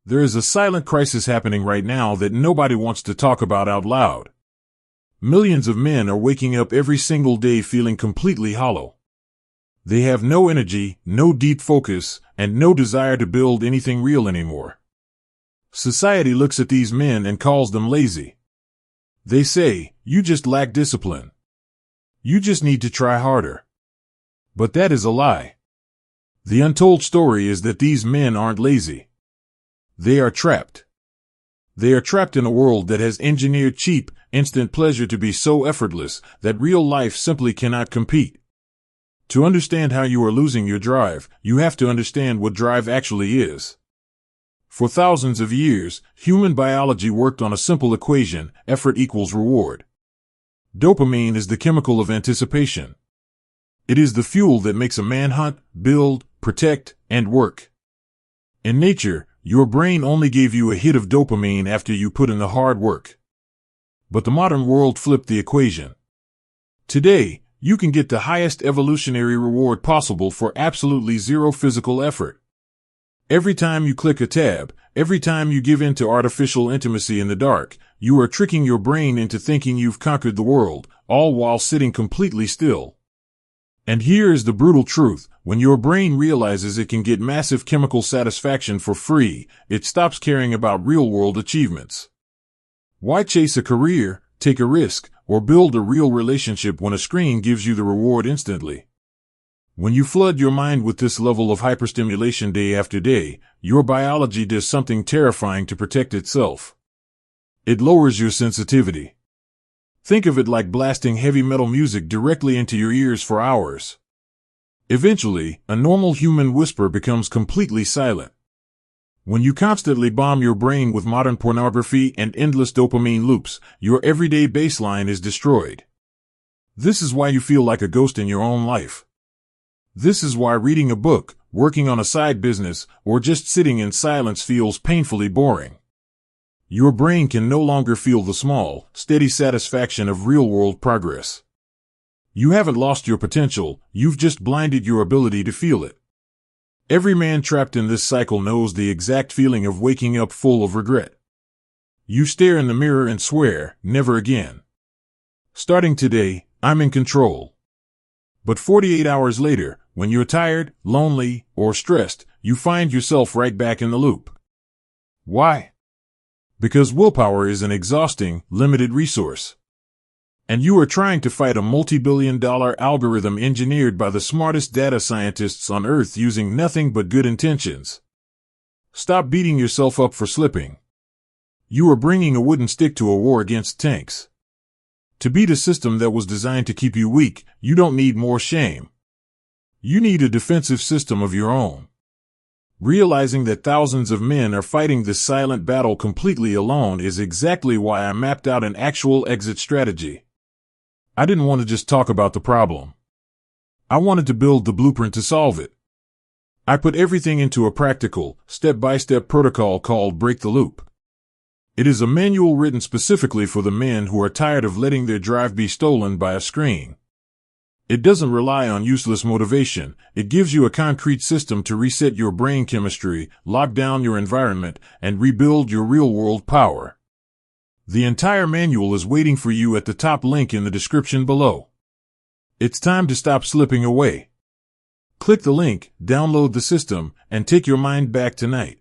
There is a silent crisis happening right now that nobody wants to talk about out loud. Millions of men are waking up every single day feeling completely hollow. They have no energy, no deep focus, and no desire to build anything real anymore. Society looks at these men and calls them lazy. They say, "You just lack discipline. You just need to try harder." But that is a lie. The untold story is that these men aren't lazy. They are trapped. They are trapped in a world that has engineered cheap, instant pleasure to be so effortless that real life simply cannot compete. To understand how you are losing your drive, you have to understand what drive actually is. For thousands of years, human biology worked on a simple equation: effort equals reward. Dopamine is the chemical of anticipation. It is the fuel that makes a man hunt, build, protect, and work. In nature, your brain only gave you a hit of dopamine after you put in the hard work. But the modern world flipped the equation. Today, you can get the highest evolutionary reward possible for absolutely zero physical effort. Every time you click a tab, every time you give in to artificial intimacy in the dark, you are tricking your brain into thinking you've conquered the world, all while sitting completely still. And here is the brutal truth: when your brain realizes it can get massive chemical satisfaction for free, it stops caring about real-world achievements. Why chase a career, take a risk, or build a real relationship when a screen gives you the reward instantly? When you flood your mind with this level of hyperstimulation day after day, your biology does something terrifying to protect itself. It lowers your sensitivity. Think of it like blasting heavy metal music directly into your ears for hours. Eventually, a normal human whisper becomes completely silent. When you constantly bomb your brain with modern pornography and endless dopamine loops, your everyday baseline is destroyed. This is why you feel like a ghost in your own life. This is why reading a book, working on a side business, or just sitting in silence feels painfully boring. Your brain can no longer feel the small, steady satisfaction of real-world progress. You haven't lost your potential, you've just blinded your ability to feel it. Every man trapped in this cycle knows the exact feeling of waking up full of regret. You stare in the mirror and swear, "Never again. Starting today, I'm in control." But 48 hours later, when you're tired, lonely, or stressed, you find yourself right back in the loop. Why? Because willpower is an exhausting, limited resource. And you are trying to fight a multi-billion-dollar algorithm engineered by the smartest data scientists on Earth using nothing but good intentions. Stop beating yourself up for slipping. You are bringing a wooden stick to a war against tanks. To beat a system that was designed to keep you weak, you don't need more shame. You need a defensive system of your own. Realizing that thousands of men are fighting this silent battle completely alone is exactly why I mapped out an actual exit strategy. I didn't want to just talk about the problem. I wanted to build the blueprint to solve it. I put everything into a practical, step-by-step protocol called Break the Loop. It is a manual written specifically for the men who are tired of letting their drive be stolen by a screen. It doesn't rely on useless motivation. It gives you a concrete system to reset your brain chemistry, lock down your environment, and rebuild your real-world power. The entire manual is waiting for you at the top link in the description below. It's time to stop slipping away. Click the link, download the system, and take your mind back tonight.